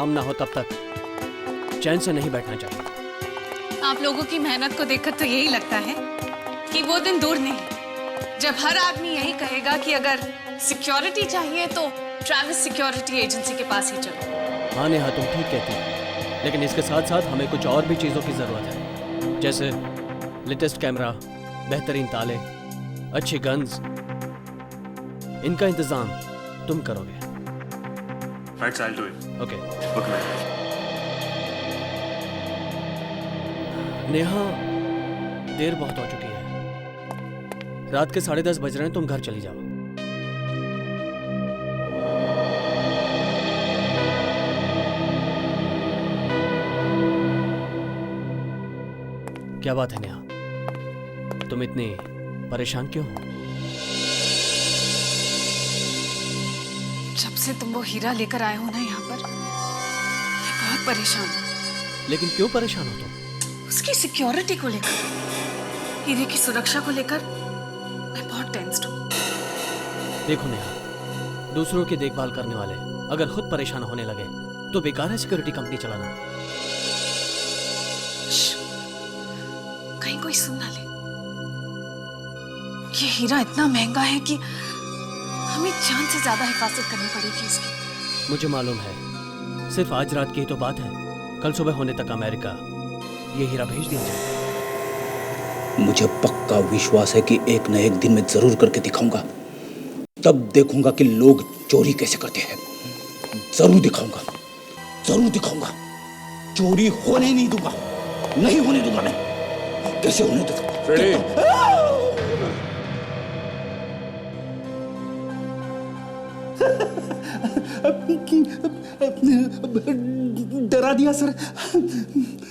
काम ना हो तब तक चैन से नहीं बैठना चाहिए। आप लोगों की मेहनत को देखकर तो यही लगता है कि वो दिन दूर नहीं जब हर आदमी यही कहेगा कि अगर सिक्योरिटी चाहिए तो ट्रैविस सिक्योरिटी एजेंसी के पास ही चलो। हाँ नेहा, तुम ठीक कहती हो, लेकिन इसके साथ साथ हमें कुछ और भी चीज़ों की ज़रूरत है, जैसे लेटेस्ट कैमरा, बेहतरीन ताले, अच्छी गन्स। इनका इंतजाम तुम करोगे। Right, I'll do it. Okay. Okay. Neha, देर बहुत हो चुकी है, रात के 10:30 बज रहे हैं, तुम घर चली जाओ। क्या बात है नेहा, तुम इतनी परेशान क्यों हो? जब से तुम वो हीरा लेकर आए हो ना यहाँ पर, मैं बहुत परेशान हूँ। लेकिन क्यों परेशान हो तुम? उसकी सिक्योरिटी को लेकर, हीरे की सुरक्षा को लेकर मैं बहुत टेंस्ड हूँ। देखो नेहा, दूसरों की देखभाल करने वाले अगर खुद परेशान होने लगे तो बेकार है सिक्योरिटी कंपनी चलाना। कहीं कोई सुन ना ले। ये हीरा इतना महंगा है कि हमें जान से ज्यादा हिफाजत करनी पड़ेगी इसकी। मुझे मालूम है, सिर्फ आज रात की ही तो बात है, कल सुबह होने तक अमेरिका ये हीरा भेज दिया जाए। मुझे पक्का विश्वास है कि एक न एक दिन मैं जरूर करके दिखाऊंगा। तब देखूंगा कि लोग चोरी कैसे करते हैं। जरूर दिखाऊंगा, जरूर दिखाऊंगा। चोरी होने नहीं दूंगा, नहीं होने दूंगा मैं। कैसे होने दूंगा? डरा दिया सर।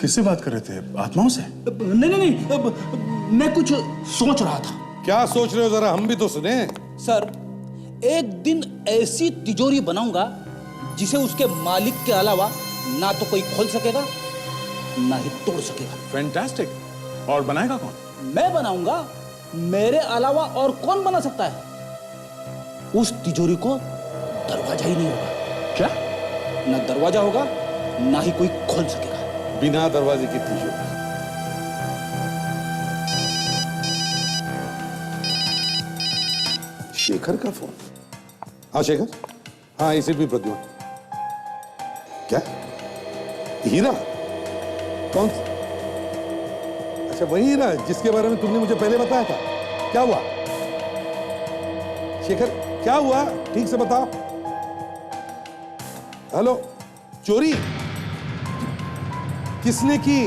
किससे बात कर रहे थे? आत्माओं से? नहीं, मैं कुछ सोच रहा था। क्या सोच रहे हो, जरा हम भी तो सुने। सर, एक दिन ऐसी तिजोरी बनाऊंगा जिसे उसके मालिक के अलावा ना तो कोई खोल सकेगा ना ही तोड़ सकेगा। फैंटास्टिक। और बनाएगा कौन? मैं बनाऊंगा। मेरे अलावा और कौन बना सकता है? उस तिजोरी को दरवाजा ही नहीं होगा। क्या? ना दरवाजा होगा ना ही कोई खोल सकेगा। बिना दरवाजे की तिजोरी। शेखर का फोन। हाँ शेखर, हाँ इसे भी प्रद्युमन। क्या? हीरा? कौन? अच्छा वही हीरा जिसके बारे में तुमने मुझे पहले बताया था। क्या हुआ शेखर, क्या हुआ? ठीक से बताओ। हेलो, चोरी किसने की?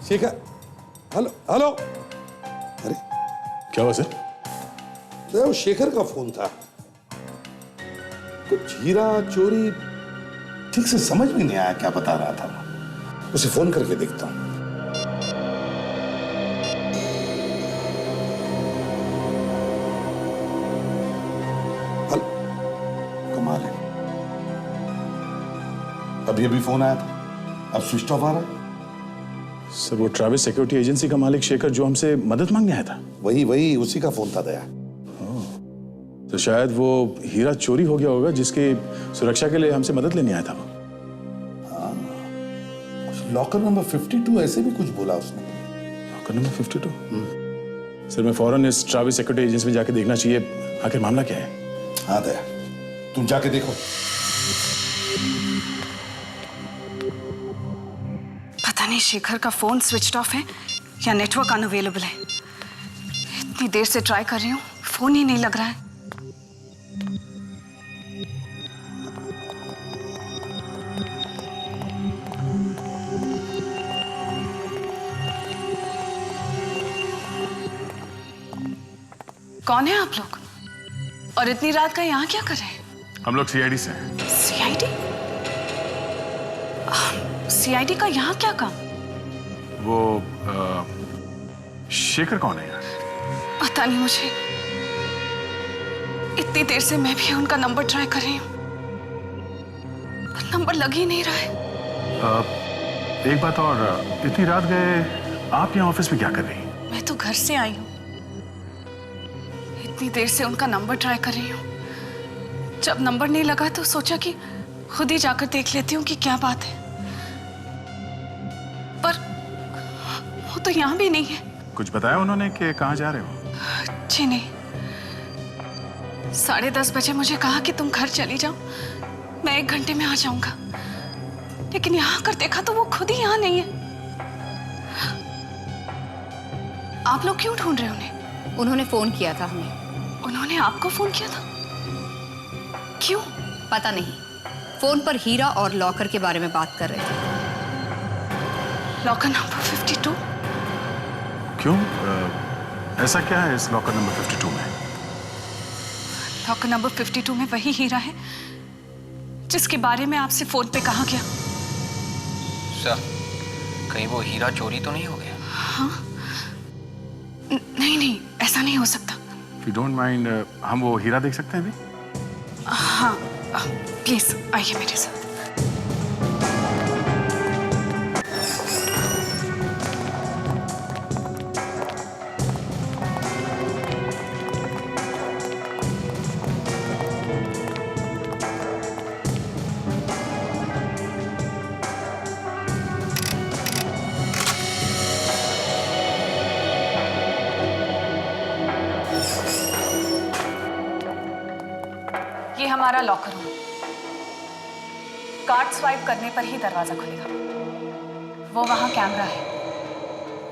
Shekhar, hello hello. अरे क्या हुआ सर? वो शेखर का फोन था। कुछ हीरा चोरी ठीक से समझ में नहीं आया क्या बता रहा था। उसे फोन करके देखता हूं। हेलो, कमाल है, अभी अभी फोन आया था, अब स्विच ऑफ आ रहा है। सर वो ट्रैविस सिक्योरिटी एजेंसी का मालिक शेखर जो हमसे मदद मांगने आया था। वही उसी का फोन था दया। तो शायद वो हीरा चोरी हो गया होगा जिसकी सुरक्षा के लिए हमसे मदद लेने आया था वो। लॉकर नंबर 52 ऐसे भी कुछ बोला उसने। Locker number 52? सर मैं फौरन इस ट्रैविस सिक्योरिटी एजेंसी में जाके देखना चाहिए, आखिर मामला क्या है। हाँ दया, तुम जाके देखो। पता नहीं शेखर का फोन स्विच्ड ऑफ है या नेटवर्क अनअवेलेबल है। इतनी देर से ट्राई कर रही हूँ, फोन ही नहीं लग रहा है। कौन है आप लोग? और इतनी रात का यहाँ क्या कर रहे हैं? हम लोग सीआईडी से हैं। सीआईडी? सीआईडी का यहाँ क्या काम? वो शेखर कौन है यार? पता नहीं मुझे। इतनी देर से मैं भी उनका नंबर ट्राई कर रही हूँ, पर नंबर लग ही नहीं रहा है। एक बात और, इतनी रात गए आप यहाँ ऑफिस में क्या कर रही हैं? मैं तो घर से आई हूँ। इतनी देर से उनका नंबर ट्राई कर रही हूँ। जब नंबर नहीं लगा तो सोचा कि खुद ही जाकर देख लेती हूँ कि क्या बात है। पर वो तो यहाँ भी नहीं है। कुछ बताया उन्होंने कि कहाँ जा रहे हो? जी नहीं। 10:30 बजे मुझे कहा कि तुम घर चली जाओ, मैं 1 घंटे में आ जाऊंगा। लेकिन यहाँ आकर देखा तो वो खुद ही यहाँ नहीं है। आप लोग क्यों ढूंढ रहे हो उन्हें? उन्होंने फोन किया था हमें। उन्होंने आपको फोन किया था? क्यों? पता नहीं, फोन पर हीरा और लॉकर के बारे में बात कर रहे थे। Locker number 52? क्यों? ऐसा क्या है इस लॉकर नंबर 52 में? लॉकर नंबर 52 में वही हीरा है जिसके बारे में आपसे फोन पे कहा गया। सर, कहीं वो हीरा चोरी तो नहीं हो गया? हाँ? नहीं नहीं, ऐसा नहीं हो सकता। If you don't mind, हम वो हीरा देख सकते हैं अभी? हाँ, प्लीज आइए मेरे साथ। ये हमारा लॉकर रूम। कार्ड स्वाइप करने पर ही दरवाजा खुलेगा। वो वहां कैमरा है,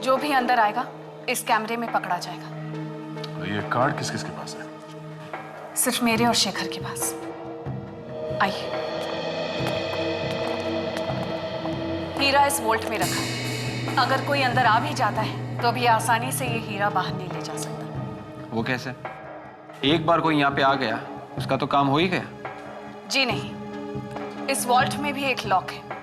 जो भी अंदर आएगा इस कैमरे में पकड़ा जाएगा। ये कार्ड किस किस के पास है? सिर्फ मेरे और शेखर के पास। आइए। हीरा इस वोल्ट में रखा है। अगर कोई अंदर आ भी जाता है तो भी आसानी से ये हीरा बाहर नहीं ले जा सकता। वो कैसे? एक बार कोई यहाँ पे आ गया, उसका तो काम हो ही गया। जी नहीं, इस वॉल्ट में भी एक लॉक है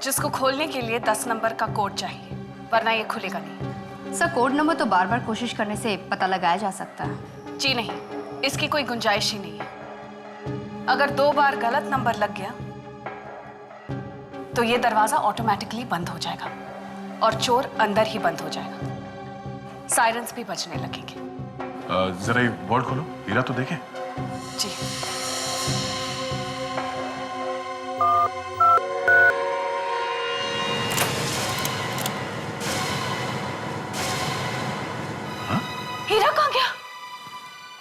जिसको खोलने के लिए 10 नंबर का कोड चाहिए, वरना ये खुलेगा नहीं। सर, कोड नंबर तो बार बार कोशिश करने से पता लगाया जा सकता है। जी नहीं, इसकी कोई गुंजाइश ही नहीं है। अगर 2 बार गलत नंबर लग गया तो ये दरवाजा ऑटोमेटिकली बंद हो जाएगा और चोर अंदर ही बंद हो जाएगा। सायरन्स भी बजने लगेंगे। जरा ये वॉल्ट खोलो, हीरा तो देखें। जी। हाँ? हीरा कहाँ गया?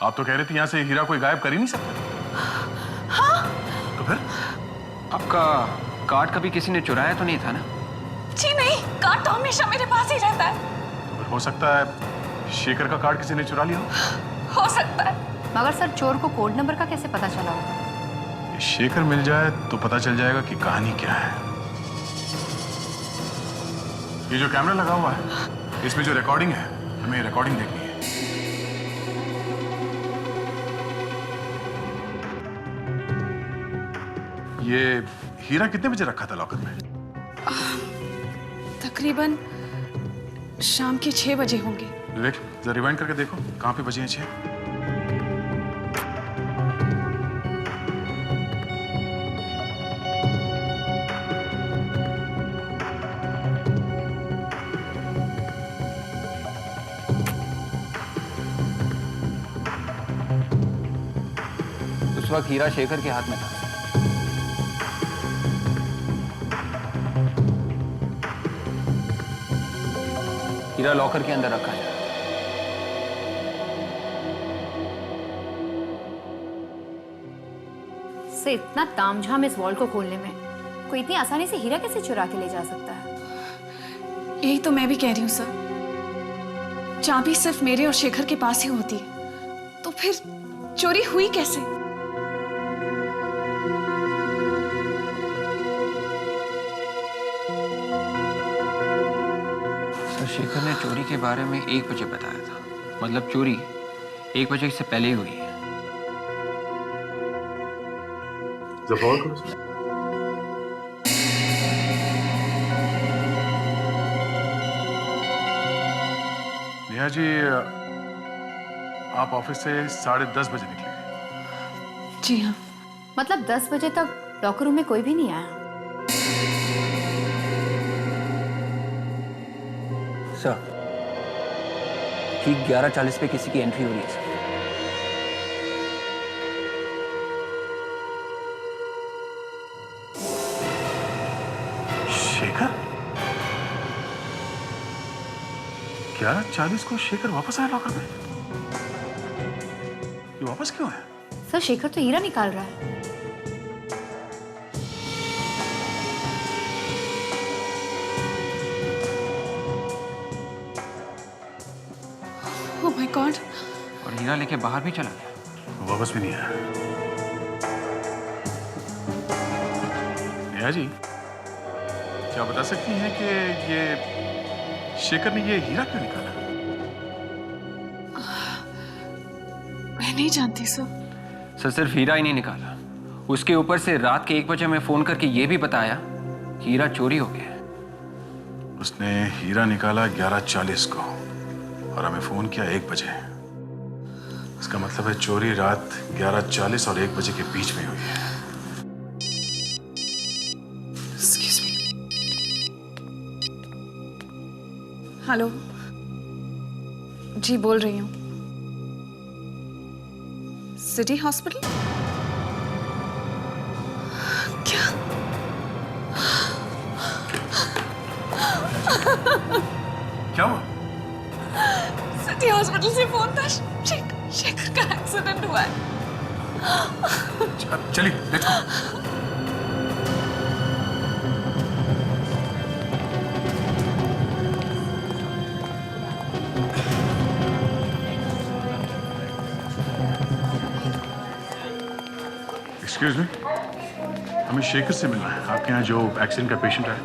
आप तो कह रही थी यहाँ से हीरा कोई गायब कर ही नहीं सकता। हाँ? तो फिर? आपका कार्ड कभी किसी ने चुराया तो नहीं था ना? जी नहीं, कार्ड तो हमेशा मेरे पास ही रहता है। तो फिर हो सकता है शेखर का कार्ड किसी ने चुरा लिया हो सकता है। मगर सर, चोर को कोड नंबर का कैसे पता चला होगा? शेखर मिल जाए तो पता चल जाएगा कि कहानी क्या है। ये जो कैमरा लगा हुआ है, इसमें जो रिकॉर्डिंग है, हमें रिकॉर्डिंग देखनी है। ये हीरा कितने बजे रखा था लॉकर में? तकरीबन शाम के 6 बजे होंगे। विवेक, जरा रिवाइंड करके देखो कहाँ पे बजे हैं 6। उस वक्त हीरा शेखर के हाथ में था। हीरा लॉकर के अंदर रखा है। से इतना तामझाम इस वॉल्ट को खोलने में, कोई इतनी आसानी से हीरा कैसे चुरा के ले जा सकता है? यही तो मैं भी कह रही हूँ सर। चाबी सिर्फ मेरे और शेखर के पास ही होती है, तो फिर चोरी हुई कैसे? सर, शेखर ने चोरी के बारे में 1 बजे बताया था। मतलब चोरी 1 बजे से पहले ही हुई है। नेहा जी, आप ऑफिस से 10:30 बजे निकले? जी हाँ। मतलब 10 बजे तक लॉकर रूम में कोई भी नहीं आया? सर, ठीक 11:40 पे किसी की एंट्री हो रही है सर। शेखर 11:40 को शेखर वापस आया लॉकर में। ये वापस क्यों है? सर शेखर तो हीरा निकाल रहा है। Oh my God. और हीरा लेके बाहर भी चला गया। वापस भी नहीं आया। नेहा जी, क्या बता सकती हैं कि ये शेखर ने ये हीरा क्यों निकाला? मैं नहीं जानती सर। सर सिर्फ हीरा ही नहीं निकाला, उसके ऊपर से रात के 1 बजे हमें फोन करके ये भी बताया कि हीरा चोरी हो गया है। उसने हीरा निकाला 11:40 को और हमें फोन किया 1 बजे। इसका मतलब है चोरी रात 11:40 और 1 बजे के बीच में हुई है। Excuse me. हेलो जी, बोल रही हूँ। City hospital? क्या? क्या हुआ? सिटी हॉस्पिटल से फोन था। शेखर का एक्सीडेंट हुआ है। चलिए लेट्स गो। एक्सक्यूज मी, हमें शेखर से मिलना है। आपके यहाँ जो एक्सीडेंट का पेशेंट है।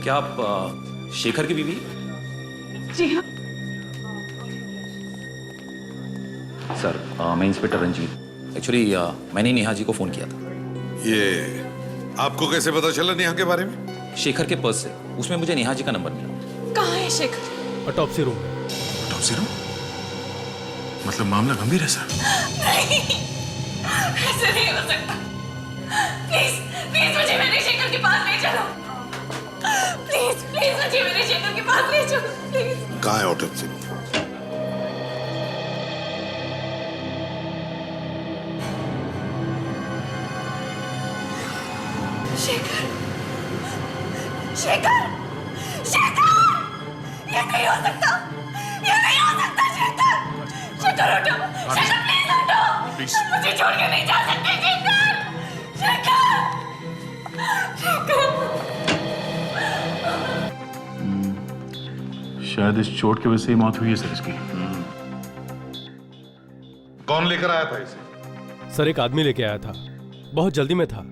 क्या आप शेखर की बीवी? जी हाँ। सर मैं इंस्पेक्टर रंजीत। एक्चुअली मैंने नेहा जी को फोन किया था। ये आपको कैसे पता चला नेहा के बारे में? शेखर के पर्स से, उसमें मुझे नेहा जी का नंबर मिला। कहाँ है Shekhar? Autopsy room. Autopsy room? मतलब मामला गंभीर है सर। नहीं, ऐसे नहीं हो सकता। प्लीज प्लीज मुझे मेरे शेखर के पास ले चलो। प्लीज प्लीज मुझे मेरे शेखर के पास ले चलो प्लीज। कहाँ है ऑटोप्सी? शेखर शेखर शेखर, ये नहीं हो सकता, ये नहीं हो सकता। शेखर शेखर उठो, शेखर प्लीज उठो, मुझे छोड़ के नहीं जा सकते। शेखर शेखर शेखर। शायद इस चोट की वजह से ही मौत हुई है सर इसकी। कौन लेकर आया था इसे? सर एक आदमी लेके आया था, बहुत जल्दी में था।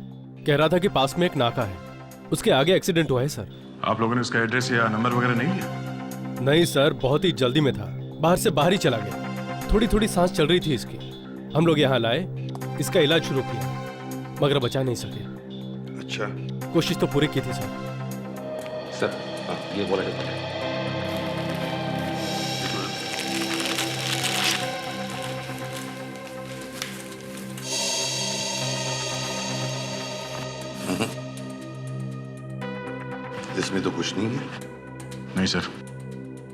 कह रहा था कि पास में एक नाका है, उसके आगे एक्सीडेंट हुआ है सर। आप लोगों ने उसका एड्रेस या नंबर वगैरह नहीं लिया? नहीं सर, बहुत ही जल्दी में था, बाहर से बाहर ही चला गया। थोड़ी थोड़ी सांस चल रही थी इसकी। हम लोग यहाँ लाए, इसका इलाज शुरू किया, मगर बचा नहीं सके। अच्छा, कोशिश तो पूरी की थी सर। सर ये बोला जाता है। इसमें तो कुछ नहीं है। नहीं सर,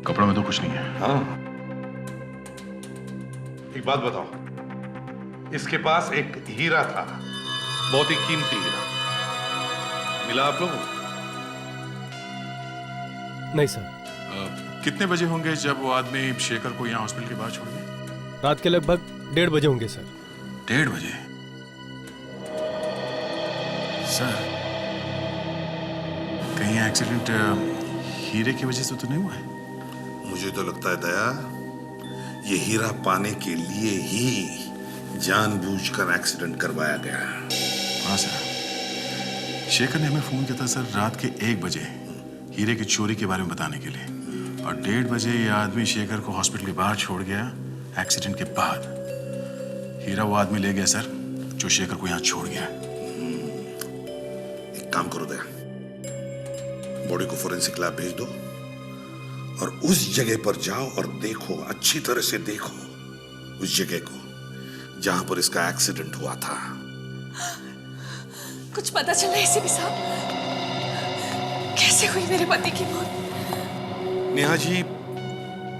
कपड़ों में तो कुछ नहीं है। हाँ, एक बात बताओ, इसके पास एक हीरा था, बहुत ही कीमती हीरा, मिला आप लोगों को? नहीं सर। कितने बजे होंगे जब वो आदमी शेखर को यहाँ हॉस्पिटल के बाहर छोड़ गया? रात के लगभग 1:30 बजे होंगे सर। 1:30 बजे? सर कहीं एक्सीडेंट हीरे की वजह से तो नहीं हुआ है? मुझे तो लगता है दया, ये हीरा पाने के लिए ही जानबूझकर एक्सीडेंट करवाया गया। हाँ सर, शेखर ने हमें फोन किया था सर रात के 1 बजे हीरे की चोरी के बारे में बताने के लिए, और 1:30 बजे ये आदमी शेखर को हॉस्पिटल के बाहर छोड़ गया एक्सीडेंट के बाद। हीरा वो आदमी ले गया सर जो शेखर को यहाँ छोड़ गया। एक काम करो दया, बॉडी को फोरेंसिक लैब भेज दो और उस जगह पर जाओ और देखो, अच्छी तरह से देखो उस जगह को जहां पर इसका एक्सीडेंट हुआ था। कुछ पता चला एसीपी साहब, कैसे हुई मेरे पति की मौत? नेहा जी,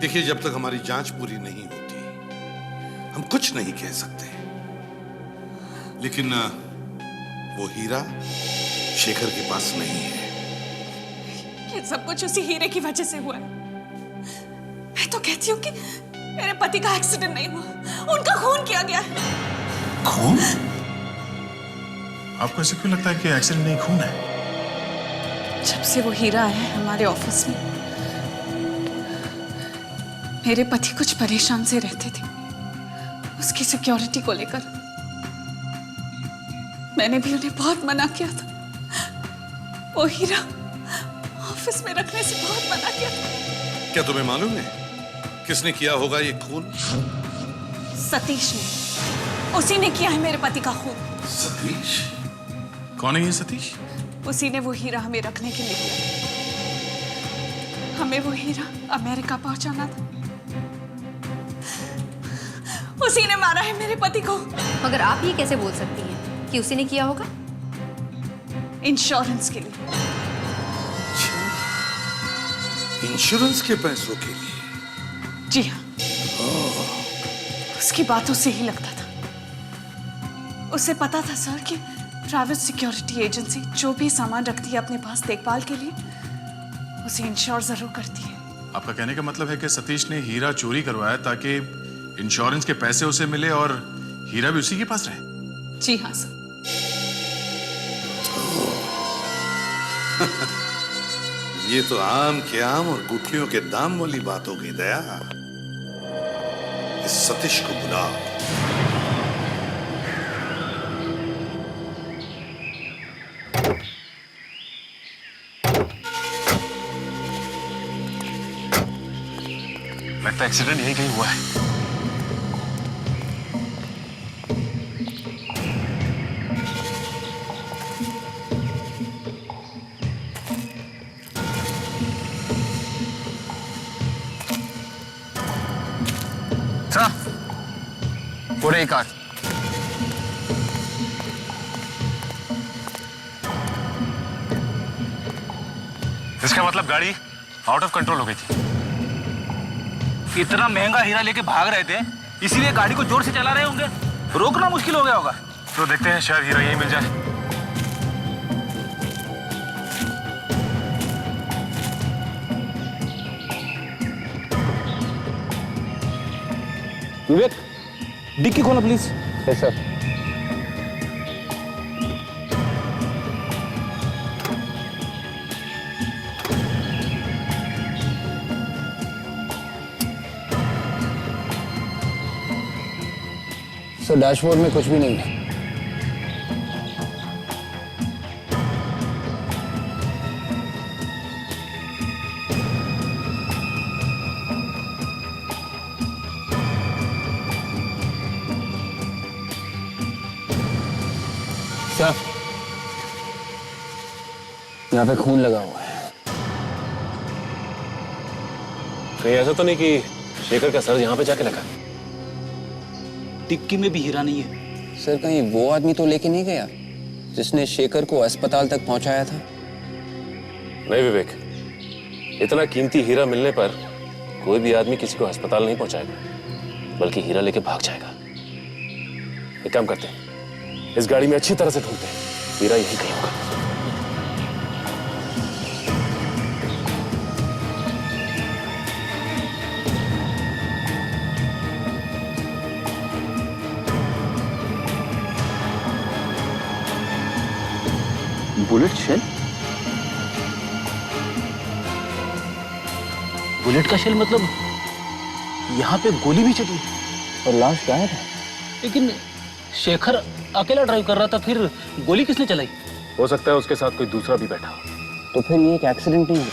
देखिए, जब तक हमारी जांच पूरी नहीं होती हम कुछ नहीं कह सकते, लेकिन वो हीरा शेखर के पास नहीं है। ये सब कुछ उसी हीरे की वजह से हुआ है। मैं तो कहती हूँ कि मेरे पति का एक्सीडेंट नहीं हुआ, उनका खून किया गया है। खून? आपको ऐसे क्यों लगता है कि एक्सीडेंट नहीं, खून है? जब से वो हीरा आया है हमारे ऑफिस में, मेरे पति कुछ परेशान से रहते थे उसकी सिक्योरिटी को लेकर। मैंने भी उन्हें बहुत मना किया था, वो हीरा ऑफिस में रखने से बहुत मना किया था। क्या तुम्हें मालूम है किसने किया होगा ये खून? सतीश ने, उसी ने किया है मेरे पति का खून। सतीश? कौन है ये सतीश? उसी ने वो हीरा हमें रखने के लिए दिया। हमें वो हीरा अमेरिका पहुंचाना था, उसी ने मारा है मेरे पति को। मगर आप ये कैसे बोल सकती हैं कि उसी ने किया होगा? इंश्योरेंस के लिए। इंश्योरेंस के पैसों के लिए? जी हाँ, उसकी बातों से ही लगता था। उसे पता था सर कि ट्रैवल सिक्योरिटी एजेंसी जो भी सामान रखती है अपने पास देखभाल के लिए, उसे इंश्योर जरूर करती है। आपका कहने का मतलब है कि सतीश ने हीरा चोरी करवाया ताकि इंश्योरेंस के पैसे उसे मिले और हीरा भी उसी के पास रहे? जी हाँ सर। ये तो आम के आम और गुठलियों के दाम वाली बात हो गई दया। इस सतीश को बुलाओ। लगता है एक्सीडेंट यहीं कहीं हुआ है। पूरे ही कार। इसका मतलब गाड़ी आउट ऑफ कंट्रोल हो गई थी। इतना महंगा हीरा लेके भाग रहे थे, इसीलिए गाड़ी को जोर से चला रहे होंगे। रोकना मुश्किल हो गया होगा। तो देखते हैं, शायद हीरा यहीं मिल जाए। विवेक, डिक्की खोलो please. Yes sir. Sir dashboard में कुछ भी नहीं है। सर यहाँ पे खून लगा हुआ है। कहीं ऐसा तो नहीं कि शेखर का सर यहाँ पे जाके लगा? टिक्की में भी हीरा नहीं है। सर कहीं वो आदमी तो लेके नहीं गया जिसने शेखर को अस्पताल तक पहुंचाया था? नहीं विवेक, इतना कीमती हीरा मिलने पर कोई भी आदमी किसी को अस्पताल नहीं पहुंचाएगा, बल्कि हीरा लेके भाग जाएगा। एक काम करते हैं, इस गाड़ी में अच्छी तरह से ढूंढते हैं, हीरा यही कहीं होगा। Bullet shell? बुलेट का शेल मतलब यहाँ पे गोली भी चली और लाश गायब है। लेकिन शेखर अकेला ड्राइव कर रहा था, फिर गोली किसने चलाई? हो सकता है उसके साथ कोई दूसरा भी बैठा हो। तो फिर ये एक एक्सीडेंट नहीं है,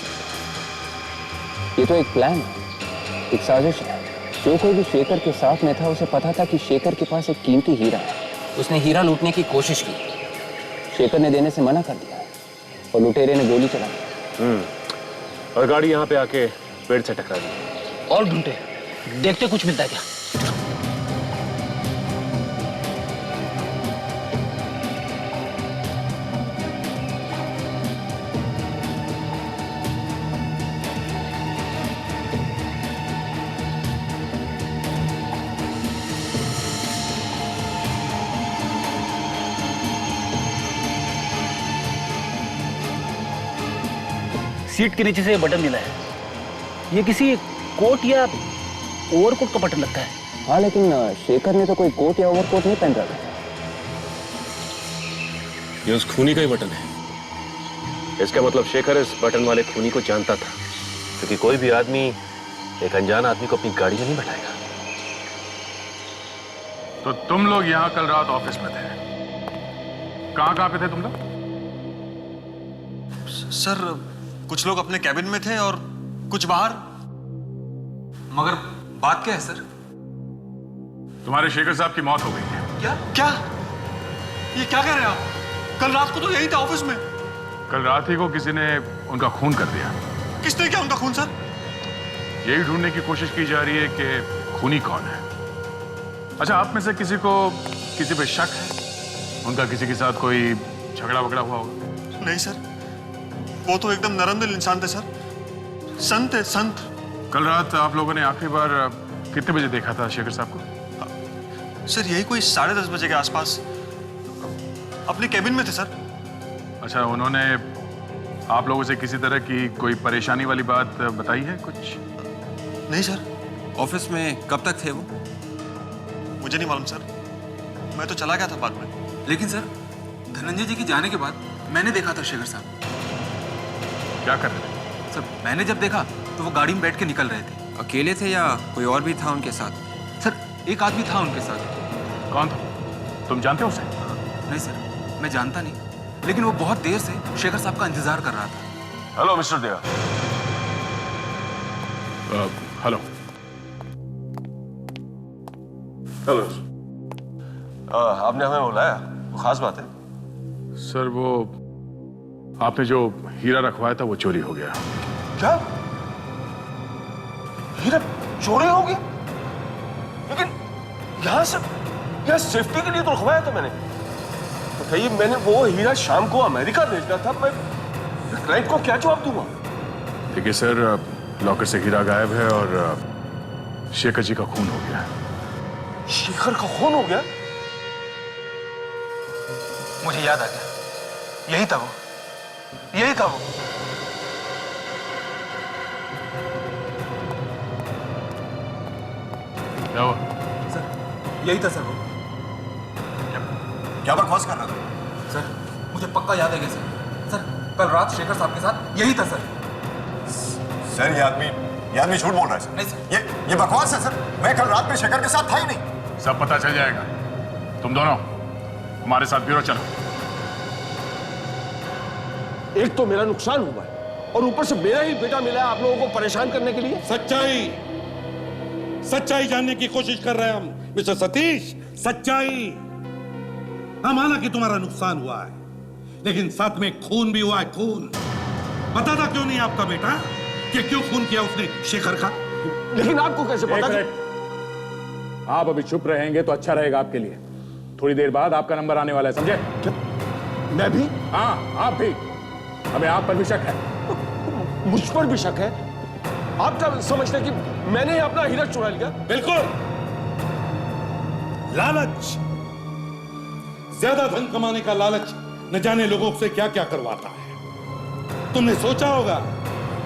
ये तो एक प्लान है, एक साजिश है। जो कोई भी शेखर के साथ में था उसे पता था कि शेखर के पास एक कीमती हीरा है। उसने हीरा लूटने की कोशिश की, शेखर ने देने से मना कर दिया और लुटेरे ने गोली चला दी। और गाड़ी यहाँ पे आके पेड़ से टकरा दी। और ढूंढते, देखते कुछ मिलता है क्या। सीट के नीचे से बटन मिला है। ये किसी कोट या ओवरकोट का बटन लगता है। हाँ, लेकिन शेखर ने तो कोई कोट या ओवरकोट नहीं पहन रखा। ये उस खूनी का ही बटन है। इसका मतलब शेखर इस बटन वाले खूनी को जानता था, क्योंकि कोई भी आदमी एक अनजान आदमी को अपनी गाड़ी में नहीं बैठाएगा। तो तुम लोग यहाँ कल रात ऑफिस में थे, कहाँ पे थे तुम लोग? सर कुछ लोग अपने कैबिन में थे और कुछ बाहर। मगर बात क्या है सर? तुम्हारे शेखर साहब की मौत हो गई है। क्या क्या ये क्या कह रहे हैं आप? कल रात को तो यही था ऑफिस में। कल रात ही को किसी ने उनका खून कर दिया। किसने किया उनका खून सर? यही ढूंढने की कोशिश की जा रही है कि खूनी कौन है। अच्छा, आप में से किसी को किसी पे शक है? उनका किसी के साथ कोई झगड़ा वगड़ा हुआ होगा? नहीं सर, वो तो एकदम नरम दिल इंसान थे सर। संत है, संत। कल रात आप लोगों ने आखिरी बार कितने बजे देखा था शेखर साहब को? सर यही कोई 10:30 बजे के आसपास अपने कैबिन में थे सर। अच्छा, उन्होंने आप लोगों से किसी तरह की कोई परेशानी वाली बात बताई है कुछ? नहीं सर। ऑफिस में कब तक थे वो? मुझे नहीं मालूम सर, मैं तो चला गया था बाद में। लेकिन सर, धनंजय जी के जाने के बाद मैंने देखा था शेखर साहब। क्या कर रहे थे? सर मैंने जब देखा तो वो गाड़ी में बैठ के निकल रहे थे। अकेले थे या कोई और भी था उनके साथ? सर एक आदमी था उनके साथ। कौन था? तुम जानते हो उसे? नहीं सर, मैं जानता नहीं, लेकिन वो बहुत देर से शेखर साहब का इंतजार कर रहा था। हेलो मिस्टर देवा। Hello hello. आपने हमें बुलाया, वो खास बात है? सर, वो आपने जो हीरा रखवाया था वो चोरी हो गया। क्या? हीरा चोरी हो गया? लेकिन यहाँ सेफ्टी के लिए तो रखवाया था मैंने। बताइए, मैंने वो हीरा शाम को अमेरिका भेजना था, मैं क्लाइंट को क्या जवाब दूंगा? देखिए सर, लॉकर से हीरा गायब है और शेखर जी का खून हो गया। शेखर का खून हो गया? मुझे याद आ गया, यही था वो, यही था वो। क्या हुआ? सर यही था सर वो। क्या बकवास कर रहा था? सर मुझे पक्का याद है सर। सर कल रात शेखर साहब के साथ यही था सर। सर ये आदमी झूठ बोल रहा है सर। नहीं सर, ये बकवास है सर। मैं कल रात में शेखर के साथ था ही नहीं। सब पता चल जाएगा। तुम दोनों हमारे साथ ब्यूरो चलो। एक तो मेरा नुकसान हुआ है और ऊपर से मेरा ही बेटा मिला है आप लोगों को परेशान करने के लिए। सच्चाई जानने की कोशिश कर रहे हैं हम मिस्टर सतीश। सच्चाई। हाँ, माना कि तुम्हारा नुकसान हुआ है, लेकिन साथ में खून भी हुआ है। खून पता था क्यों नहीं आपका बेटा कि क्यों खून किया उसने शेखर का? लेकिन आपको कैसे पता? आप अभी चुप रहेंगे तो अच्छा रहेगा आपके लिए। थोड़ी देर बाद आपका नंबर आने वाला है, समझे? मैं भी? हाँ, आप भी। हमें आप पर भी शक है। मुझ पर भी शक है? आप क्या समझते हैं कि मैंने अपना हीरा चुरा लिया? बिल्कुल। लालच, ज्यादा धन कमाने का लालच न जाने लोगों से क्या क्या करवाता है। तुमने सोचा होगा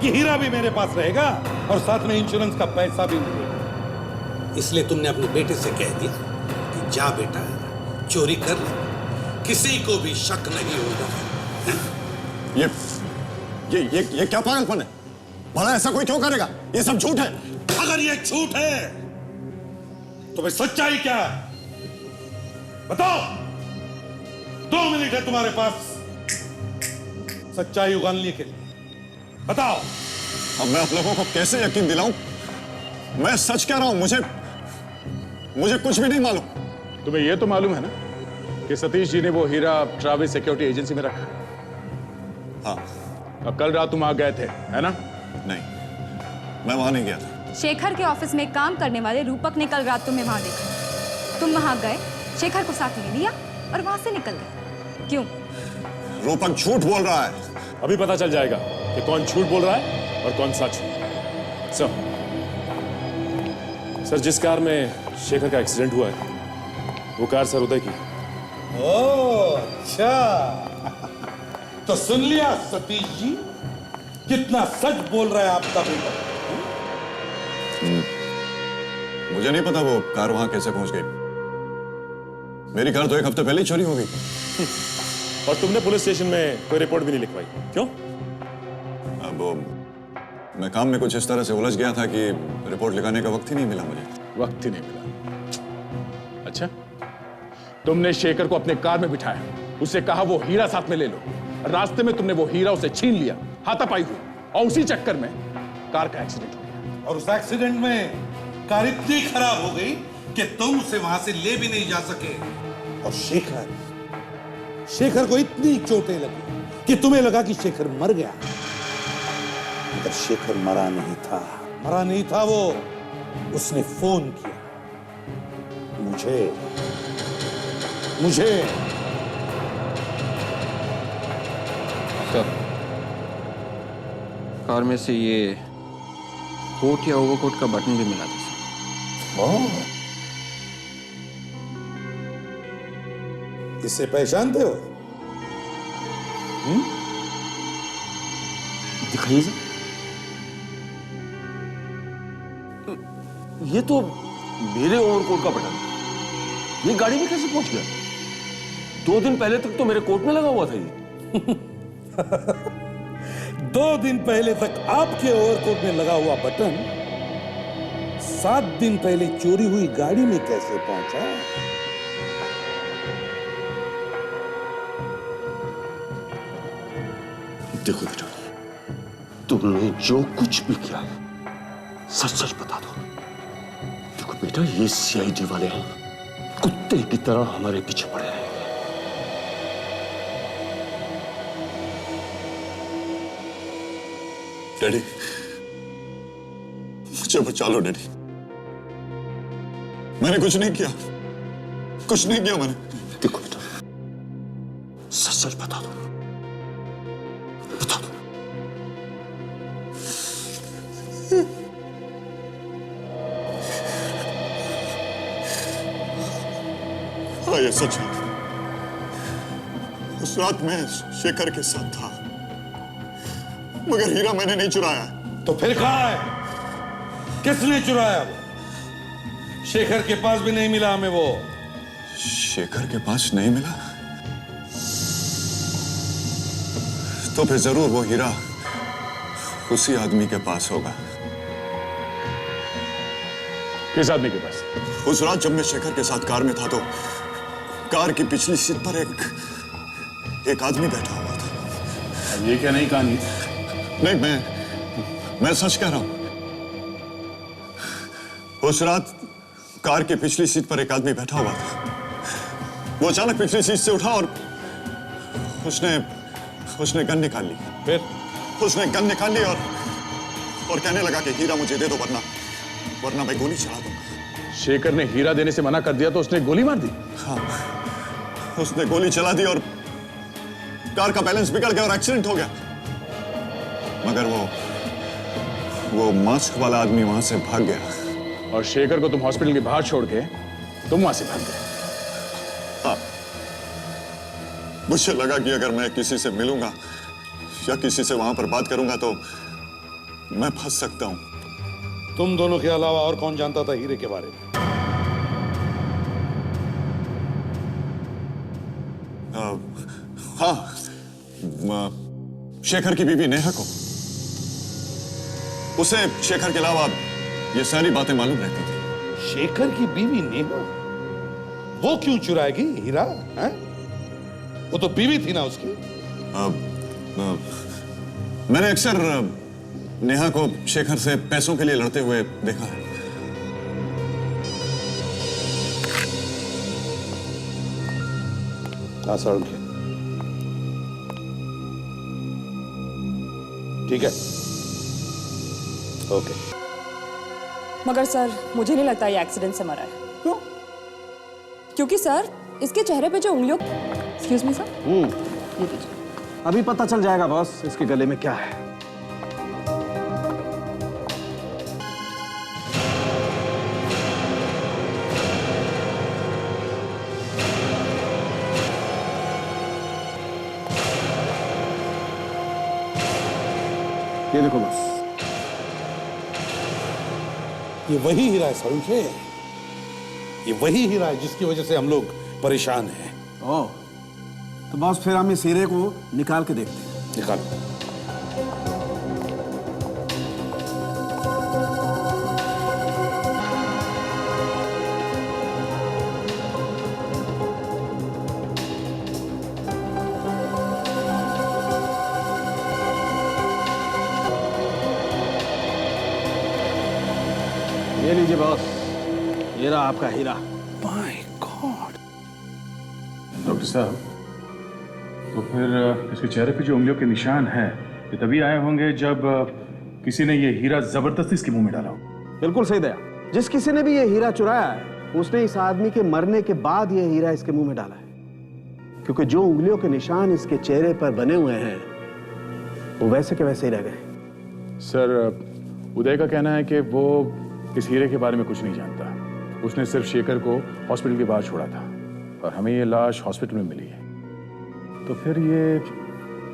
कि हीरा भी मेरे पास रहेगा और साथ में इंश्योरेंस का पैसा भी मिलेगा, इसलिए तुमने अपने बेटे से कह दिया कि जा बेटा, चोरी कर ले, किसी को भी शक नहीं होगा। ये क्या पागलपन है? भला ऐसा कोई क्यों करेगा? ये सब झूठ है। अगर ये झूठ है तो भाई सच्चाई क्या है? बताओ। 2 मिनट है तुम्हारे पास सच्चाई उगलने के लिए। बताओ। अब मैं आप लोगों को कैसे यकीन दिलाऊं? मैं सच कह रहा हूं, मुझे कुछ भी नहीं मालूम। तुम्हें यह तो मालूम है ना कि सतीश जी ने वो हीरा ट्रैवल सिक्योरिटी एजेंसी में रखा? हाँ। अब कल रात तुम वहां गए थे, है ना? नहीं, मैं वहां नहीं गया था। शेखर के ऑफिस में काम करने वाले रूपक ने कल रात तुम्हें वहां देखा। तुम वहां गए, शेखर को साथ ले लिया और वहां से निकल गए। क्यों? रूपक झूठ बोल रहा है। अभी पता चल जाएगा कि कौन झूठ बोल रहा है और कौन सच। सर, जिस कार में शेखर का एक्सीडेंट हुआ है वो कार सर उदय की। ओह, अच्छा। तो सुन लिया सतीश जी, कितना सच बोल रहा है आपका बेटा? मुझे नहीं पता वो कार वहां कैसे पहुंच गई। मेरी कार तो 1 हफ्ते पहले ही चोरी हो गई। और तुमने पुलिस स्टेशन में कोई रिपोर्ट भी नहीं लिखवाई, क्यों? अब मैं काम में कुछ इस तरह से उलझ गया था कि रिपोर्ट लिखाने का वक्त ही नहीं मिला मुझे। वक्त ही नहीं मिला। अच्छा, तुमने शेखर को अपने कार में बिठाया, उससे कहा वो हीरा साथ में ले लो। रास्ते में तुमने वो हीरा उसे छीन लिया, हाथापाई हुई, और उसी चक्कर में कार का एक्सीडेंट हो गया। और उस एक्सीडेंट में कार इतनी खराब हो गई कि तुम उसे वहां से ले भी नहीं जा सके। और शेखर को इतनी चोटें लगी कि तुम्हें लगा कि शेखर मर गया, मगर शेखर मरा नहीं था वो। उसने फोन किया मुझे। कार में से ये कोट या ओवरकोट का बटन भी मिला था। इससे पहचानते हो? दिखाइए सर। ये तो मेरे ओवरकोट का बटन है। ये गाड़ी में कैसे पहुंच गया? 2 दिन पहले तक तो मेरे कोट में लगा हुआ था ये। 2 दिन पहले तक आपके ओवरकोट में लगा हुआ बटन 7 दिन पहले चोरी हुई गाड़ी में कैसे पहुंचा? देखो बेटा, तुमने जो कुछ भी किया सच सच बता दो। देखो बेटा, ये सीआईडी वाले कुत्ते की तरह हमारे पीछे पड़े हैं। डैडी, मुझे बचा लो डैडी। मैंने कुछ नहीं किया मैंने। देखो बेटा, सच सच बता दो। हाँ, ये सच है। उस रात मैं शेखर के साथ था, मगर हीरा मैंने नहीं चुराया। तो फिर कहाँ है? किसने चुराया वो? शेखर के पास भी नहीं मिला हमें वो। शेखर के पास नहीं मिला? तो फिर जरूर वो हीरा उसी आदमी के पास होगा। किस आदमी के पास? उस रात जब मैं शेखर के साथ कार में था तो कार की पिछली सीट पर एक आदमी बैठा हुआ था। ये क्या नई कहानी? नहीं, मैं सच कह रहा हूं। उस रात कार की पिछली सीट पर एक आदमी बैठा हुआ था। वो अचानक पिछली सीट से उठा और उसने गन निकाल ली। फिर उसने गन निकाल ली और कहने लगा कि हीरा मुझे दे दो, वरना मैं गोली चला दूंगा। शेखर ने हीरा देने से मना कर दिया तो उसने गोली मार दी? हाँ, उसने गोली चला दी और कार का बैलेंस बिगड़ गया और एक्सीडेंट हो गया। मगर वो मास्क वाला आदमी वहां से भाग गया। और शेखर को तुम हॉस्पिटल के बाहर छोड़ के तुम वहां से भाग गए? हाँ, मुझे लगा कि अगर मैं किसी से मिलूंगा या किसी से वहां पर बात करूंगा तो मैं फंस सकता हूं। तुम दोनों के अलावा और कौन जानता था हीरे के बारे में? हाँ, शेखर की बीवी नेहा को। उसे शेखर के अलावा ये सारी बातें मालूम रहती थी। शेखर की बीवी नेहा? वो क्यों चुराएगी हीरा? है? वो तो बीवी थी ना उसकी। मैंने अक्सर नेहा को शेखर से पैसों के लिए लड़ते हुए देखा है। ठीक है, ओके। मगर सर, मुझे नहीं लगता ये एक्सीडेंट से मरा है। क्यों? क्योंकि सर, इसके चेहरे पे जो उंगलियों, एक्सक्यूज मी सर, ये लीजिए। अभी पता चल जाएगा बॉस, इसके गले में क्या है। ये देखो बस, ये वही हीरा है समझे, ये वही हीरा है जिसकी वजह से हम लोग परेशान हैं। ओह, तो बॉस फिर हम इस हीरे को निकाल के देखते हैं। निकालो। ये लीजिए बॉस, ये रहा आपका हीरा। My God. डॉक्टर साहब, तो फिर इसके चेहरे पे जो उंगलियों के निशान हैं, ये तभी आए होंगे जब किसी ने ये हीरा जबरदस्ती इसके मुंह में डाला हो। बिल्कुल सही दया। जिस किसी ने भी ये हीरा चुराया है, उसने इस आदमी के मरने के बाद ये हीरा इसके मुंह में डाला है, क्योंकि जो उंगलियों के निशान इसके चेहरे पर बने हुए हैं वो वैसे के वैसे ही रह गए। सर, उदय का कहना है कि वो इस हीरे के बारे में कुछ नहीं जानता। उसने सिर्फ शेखर को हॉस्पिटल के बाहर छोड़ा था और हमें ये लाश हॉस्पिटल में मिली है। तो फिर ये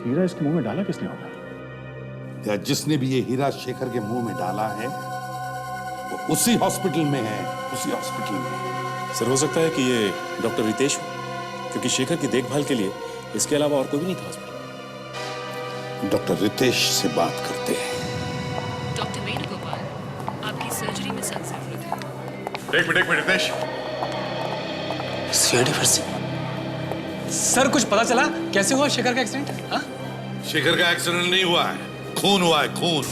हीरा इसके मुंह में डाला किसने होगा? या जिसने भी ये हीरा शेखर के मुंह में डाला है वो उसी हॉस्पिटल में है, उसी हॉस्पिटल में। सर, हो सकता है कि ये डॉक्टर रितेश हो, क्योंकि शेखर की देखभाल के लिए इसके अलावा और कोई भी नहीं था हॉस्पिटल। डॉक्टर रितेश से बात करते हैं। डॉक्टर वेणुगोपाल, आपकी सर्जरी में सख्त जरूरत है। एक मिनट रितेश। सीआईडी फिर से? सर, कुछ पता चला कैसे हुआ शेखर का एक्सीडेंट? हाँ? शेखर का एक्सीडेंट नहीं हुआ है, खून हुआ है, खून।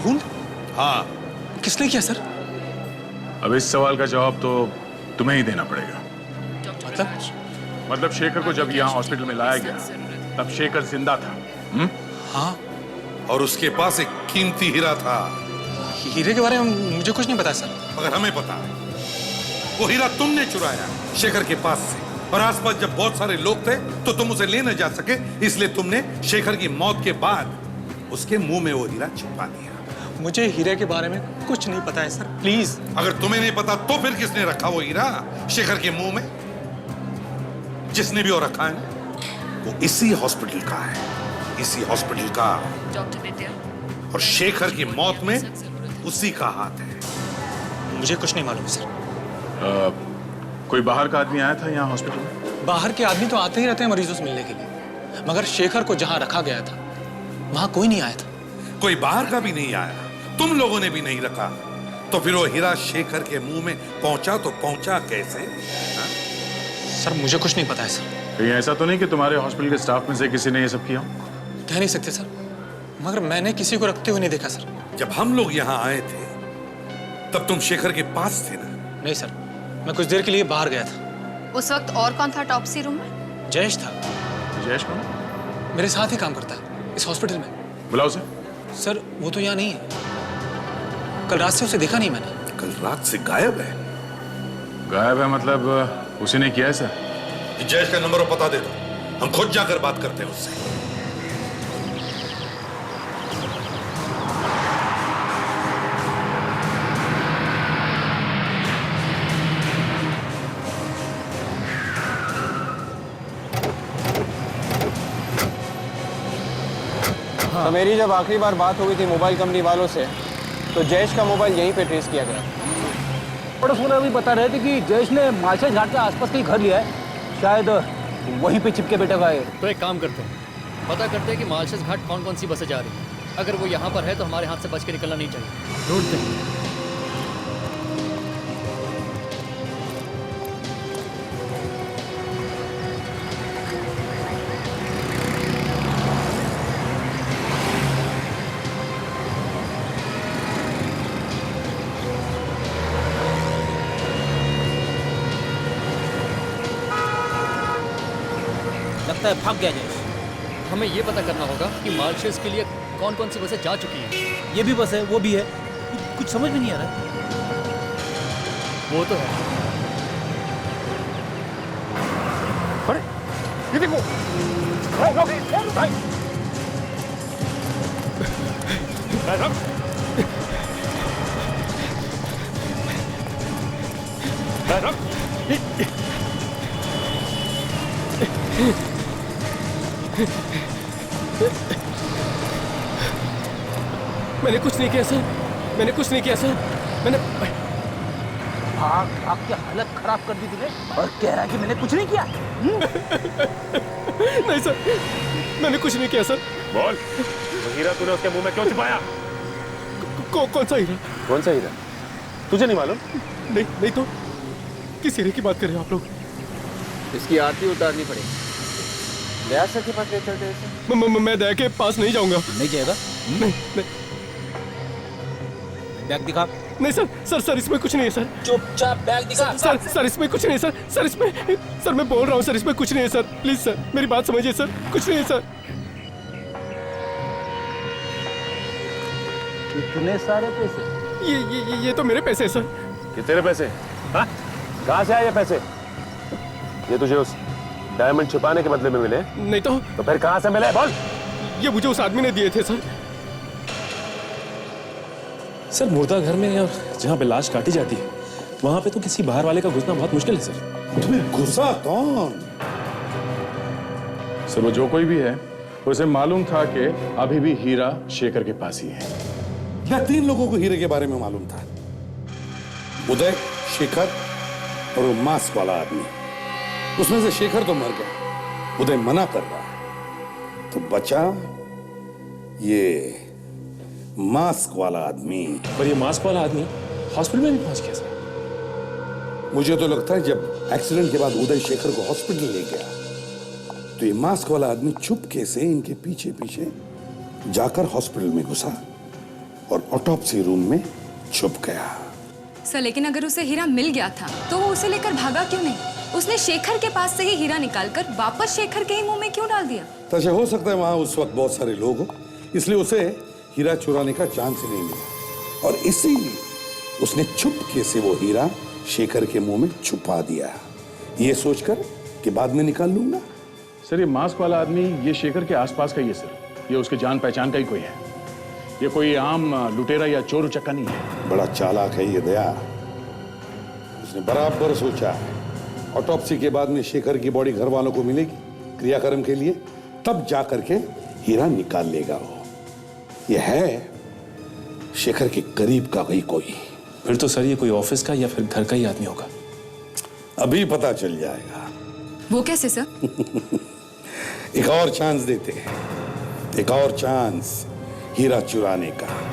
खून? हाँ। किसने किया सर? अब इस सवाल का जवाब तो तुम्हें ही देना पड़ेगा। मतलब शेखर को जब यहाँ हॉस्पिटल में लाया गया तब शेखर जिंदा था। हाँ। और उसके पास एक कीमती हीरा था। हीरे के बारे में मुझे कुछ नहीं पता सर। मगर हमें पता है। वो हीरा तुमने चुराया शेखर के पास से, और आसपास जब बहुत सारे लोग थे तो तुम उसे ले न जा सके, इसलिए तुमने शेखर की मौत के बाद उसके मुंह में वो हीरा छुपा दिया। मुझे हीरे के बारे में कुछ नहीं पता है सर, प्लीज। अगर तुम्हें नहीं पता तो फिर किसने रखा वो हीरा शेखर के मुंह में? जिसने भी वो रखा है वो इसी हॉस्पिटल का है, इसी हॉस्पिटल का। डॉक्टर विद्या, और शेखर की मौत में उसी का हाथ है। मुझे कुछ नहीं मालूम सर। कोई बाहर का आदमी आया था यहाँ हॉस्पिटल में? बाहर के आदमी तो आते ही रहते हैं मरीजों से मिलने के लिए, मगर शेखर को जहाँ रखा गया था वहां कोई नहीं आया था। कोई बाहर का भी नहीं आया, तुम लोगों ने भी नहीं रखा, तो फिर वो हीरा शेखर के मुंह में पहुंचा तो पहुंचा कैसे? हा? सर, मुझे कुछ नहीं पता है सर। कहीं ऐसा तो नहीं कि तुम्हारे हॉस्पिटल के स्टाफ में से किसी ने ये सब किया? कह नहीं सकते सर, मगर मैंने किसी को रखते हुए नहीं देखा सर। जब हम लोग यहाँ आए थे तब तुम शेखर के पास थे ना? नहीं सर, मैं कुछ देर के लिए बाहर गया था। उस वक्त और कौन था टॉप्सी रूम में? जयेश था। जयेश कौन? मेरे साथ ही काम करता है इस हॉस्पिटल में। बुलाओ उसे। सर, वो तो यहाँ नहीं है। कल रात से उसे देखा नहीं मैंने। कल रात से गायब है? गायब है मतलब उसी ने किया है सर? जयेश का नंबर और पता दे दो, हम खुद जाकर बात करते हैं उससे। तो मेरी जब आखिरी बार बात हुई थी मोबाइल कंपनी वालों से, तो जयेश का मोबाइल यहीं पे ट्रेस किया गया। पड़ोस वाले अभी बता रहे थे कि जयेश ने मालशेज घाट के आसपास कहीं घर लिया है, शायद वहीं पे चिपके बैठा हुआ है। तो एक काम करते हैं, पता करते हैं कि मालशेज घाट कौन कौन सी बसें जा रही हैं। अगर वो यहाँ पर है तो हमारे हाथ से बच के निकलना नहीं चाहिए। ढूंढते हैं। लगता है भाग गया जयेश। हमें ये पता करना होगा कि मालशेज के लिए कौन कौन सी बसें जा चुकी हैं। ये भी बस है, वो भी है, कुछ समझ में नहीं आ रहा है। वो तो है। अरे ये देखो, मैंने कुछ नहीं किया सर, मैंने कुछ नहीं किया सर, मैंने आपकी हालत खराब कर दी तूने और कह रहा है कि मैंने कुछ नहीं किया। नहीं सर, मैंने कुछ नहीं किया सर। बोल, वो हीरा तूने उसके मुंह में क्यों छुपाया? कौन सा हीरा? कौन सा हीरा? तुझे नहीं मालूम? नहीं तो किस हीरे की बात कर रहे हो आप लोग? इसकी आरती उतारनी पड़ेगी। दया सर के पास ले चलते हैं इसे। मैं दया के पास नहीं जाऊंगा। नहीं जाएगा? नहीं। बैग दिखा। नहीं सर इसमें कुछ नहीं है सर। चुपचाप बैग दिखा। सर इसमें कुछ नहीं है सर सर मैं बोल रहा हूँ सर, इसमें कुछ नहीं है सर, प्लीज सर मेरी बात समझिए सर, कुछ नहीं है सर। कितने सारे पैसे? ये तो मेरे पैसे हैं सर। ये तेरे पैसे? हाँ? कहाँ से आए ये पैसे? ये तुझे उस डायमंड छुपाने के बदले में मिले? नहीं तो फिर कहाँ से मिले? बोल। ये मुझे उस आदमी ने दिए थे सर। सर मुर्दा घर में और जहाँ पे लाश काटी जाती है वहां पे तो किसी बाहर वाले का घुसना बहुत मुश्किल है सर। तुम्हें घुसा कौन? सर वो जो कोई भी है उसे मालूम था कि अभी भी हीरा शेखर के पास ही है। या 3 लोगों को हीरे के बारे में मालूम था? उदय, शेखर और वो मास्क वाला आदमी। उसमें से शेखर तो मर गया, उदय मना कर रहा है, तो बचा ये मास्क वाला आदमी। पर ये मास्क वाला आदमी हॉस्पिटल में भी पहुंच गया सर। मुझे तो लगता है जब एक्सीडेंट के बाद उदय शेखर को हॉस्पिटल ले गया तो ये मास्क वाला आदमी चुपके से इनके पीछे पीछे जाकर हॉस्पिटल में घुसा और ऑटोप्सी रूम में छुप गया। सर लेकिन अगर उसे हीरा मिल गया था तो वो उसे लेकर भागा क्यों नहीं? उसने शेखर के पास से ही हीरा निकालकर वापस शेखर के ही मुंह में क्यों डाल दिया? तो हो सकता है वहां उस वक्त बहुत सारे लोग हो, इसलिए उसे हीरा चुराने का चांस ही नहीं मिला और इसीलिए उसने चुपके से वो हीरा शेखर के मुंह में छुपा दिया, ये सोचकर कि बाद में निकाल लूंगा। सर ये मास्क वाला आदमी ये शेखर के आसपास का ही है सर, ये उसके जान पहचान का ही कोई है, ये कोई आम लुटेरा या चोर उचक्का नहीं है। बड़ा चालाक है ये दया, उसने बराबर सोचा ऑटोप्सी के बाद में शेखर की बॉडी घर वालों को मिलेगी क्रियाक्रम के लिए, तब जा करके हीरा निकाल लेगा वो। ये है शेखर के करीब का ही कोई। फिर तो सर ये कोई ऑफिस का या फिर घर का ही आदमी होगा। अभी पता चल जाएगा। वो कैसे सर? एक और चांस देते हैं, एक और चांस हीरा चुराने का।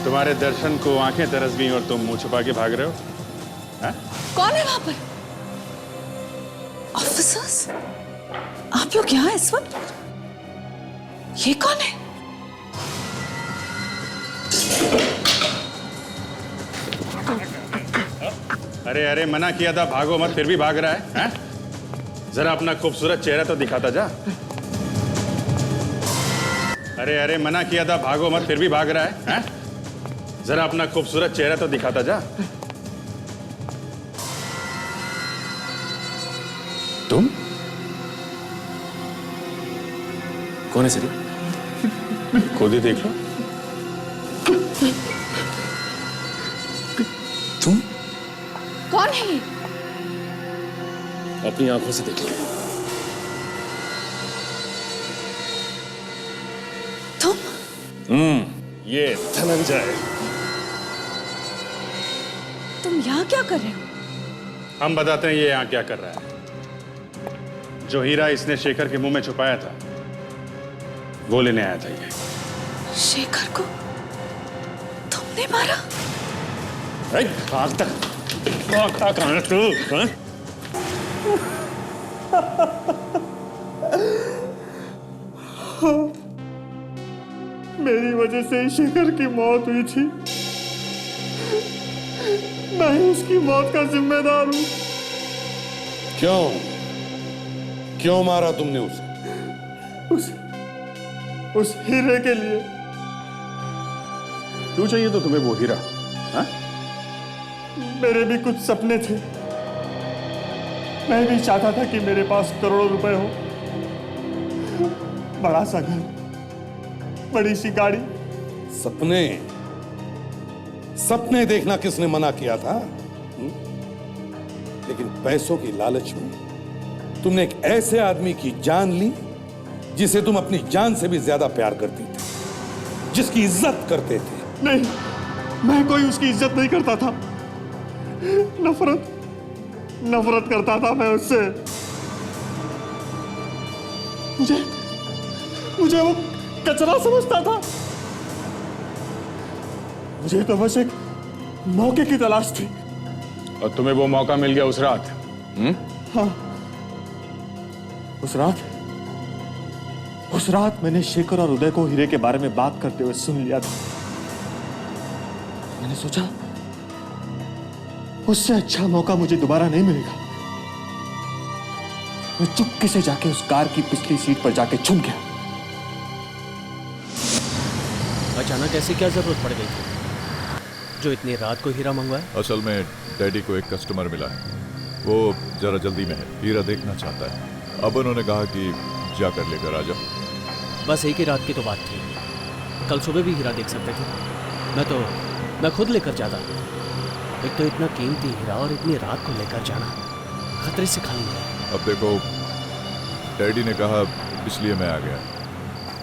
तुम्हारे दर्शन को आंखें तरस गई और तुम मुंह छुपा के भाग रहे हो? हा? कौन है वहां पर? ऑफिसर्स, आप लोग यहाँ इस वक्त? ये कौन है? अरे अरे मना किया था भागो मत, फिर भी भाग रहा है, हा? जरा अपना खूबसूरत चेहरा तो दिखाता जा। अरे अरे मना किया था भागो मत, फिर भी भाग रहा है, हा? जरा अपना खूबसूरत चेहरा तो दिखाता जा। तुम कौन है सर? खुद ही देख लो। तुम कौन है ये? अपनी आंखों से देख लो। तुम? ये धनंजय। तुम यहाँ क्या कर रहे हो? हम बताते हैं ये यहाँ क्या कर रहा है। जो हीरा इसने शेखर के मुंह में छुपाया था वो लेने आया था ये। शेखर को तुमने मारा? भाग तक कहाँ है तू? हाँ? मेरी वजह से शेखर की मौत हुई थी। मैं उसकी मौत का जिम्मेदार हूं। क्यों मारा तुमने उसे? उस हीरे के लिए। क्यों चाहिए तो तुम्हें वो हीरा? हाँ? मेरे भी कुछ सपने थे। मैं भी चाहता था कि मेरे पास करोड़ों रुपए हो, बड़ा सा घर, बड़ी सी गाड़ी। सपने देखना किसने मना किया था? लेकिन पैसों की लालच में तुमने एक ऐसे आदमी की जान ली जिसे तुम अपनी जान से भी ज्यादा प्यार करती थी, जिसकी इज्जत करते थे। नहीं, मैं कोई उसकी इज्जत नहीं करता था। नफरत करता था मैं उससे। मुझे वो कचरा समझता था। मुझे तो बस एक मौके की तलाश थी। और तुम्हें वो मौका मिल गया उस रात? हाँ, उस रात मैंने शेखर और उदय को हीरे के बारे में बात करते हुए सुन लिया था। मैंने सोचा उससे अच्छा मौका मुझे दोबारा नहीं मिलेगा। मैं चुपके से जाके उस कार की पिछली सीट पर जाके छुप गया। अचानक ऐसी क्या जरूरत पड़ गई थी जो इतनी रात को हीरा मंगवाए? असल में डैडी को एक कस्टमर मिला है, वो जरा जल्दी में है, हीरा देखना चाहता है। अब उन्होंने कहा कि जाकर लेकर आ जाओ। बस एक ही रात की तो बात थी, कल सुबह भी हीरा देख सकते थे। मैं खुद लेकर जाता। एक तो इतना कीमती हीरा और इतनी रात को लेकर जाना खतरे से खाली है। अब देखो, डैडी ने कहा इसलिए मैं आ गया।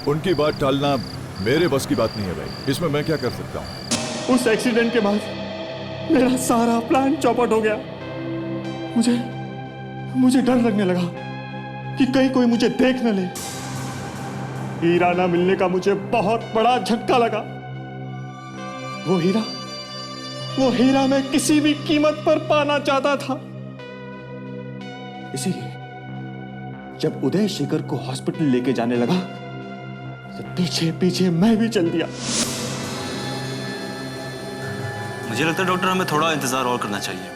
उनकी बात टालना मेरे बस की बात नहीं है भाई, इसमें मैं क्या कर सकता हूँ? उस एक्सीडेंट के बाद मेरा सारा प्लान चौपट हो गया। मुझे डर लगने लगा कि कहीं कोई मुझे देख न ले। हीरा ना मिलने का मुझे बहुत बड़ा झटका लगा। वो हीरा मैं किसी भी कीमत पर पाना चाहता था। इसीलिए जब उदय शेखर को हॉस्पिटल लेके जाने लगा तो पीछे पीछे मैं भी चल दिया। मुझे लगता है डॉक्टर, हमें थोड़ा इंतजार और करना चाहिए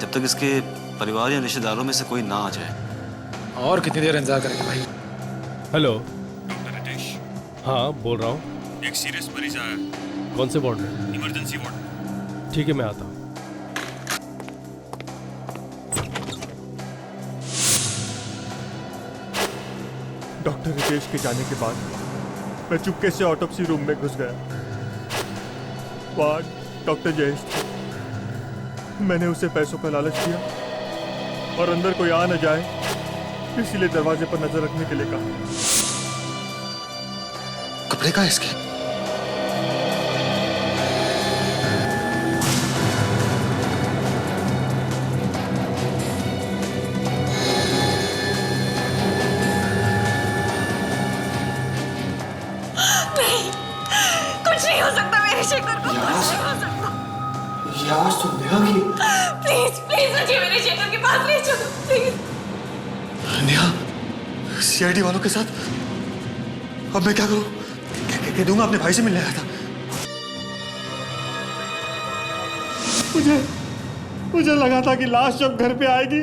जब तक इसके परिवार या रिश्तेदारों में से कोई ना आ जाए। और कितनी देर इंतजार करेंगे भाई? Hello, doctor Ritesh. हाँ बोल रहा हूँ। एक सीरियस मरीज आया है। कौन से वार्ड में? Emergency ward. ठीक है, मैं आता हूँ। डॉक्टर रितेश के जाने के बाद मैं चुपके से ऑटोप्सी रूम में घुस गया। वहां डॉक्टर जयेश थे। मैंने उसे पैसों का लालच दिया और अंदर कोई आ न जाए इसीलिए दरवाजे पर नजर रखने के लिए कहा। कपड़े का इसके? कुछ नहीं हो सकता मेरे शेखर को, कुछ नहीं हो सकता। ये आवाज तो नेहा की। प्लीज मुझे मेरे शेखर के पास ले चलो, प्लीज। नेहा, सीआईडी वालों के साथ? अब मैं क्या करूं? कह दूंगा अपने भाई से मिलने आया था। मुझे लगा था कि लाश जब घर पे आएगी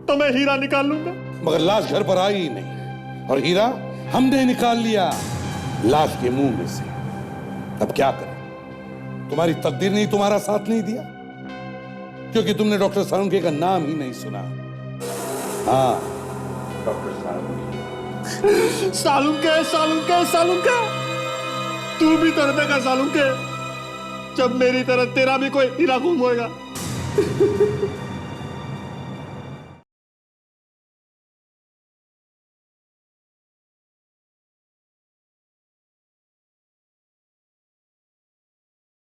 तो मैं हीरा निकाल लूंगा, मगर लाश घर पर आई ही नहीं और हीरा हमने निकाल लिया लाश के मुंह में से। अब क्या करें? तुम्हारी तकदीर ने तुम्हारा साथ नहीं दिया क्योंकि तुमने डॉक्टर सालुंके का नाम ही नहीं सुना। हाँ, डॉक्टर सालुंके। सालुंके। तू भी तो रुपए का सालू के जब मेरी तरह तेरा भी कोई हीरा गुम होएगा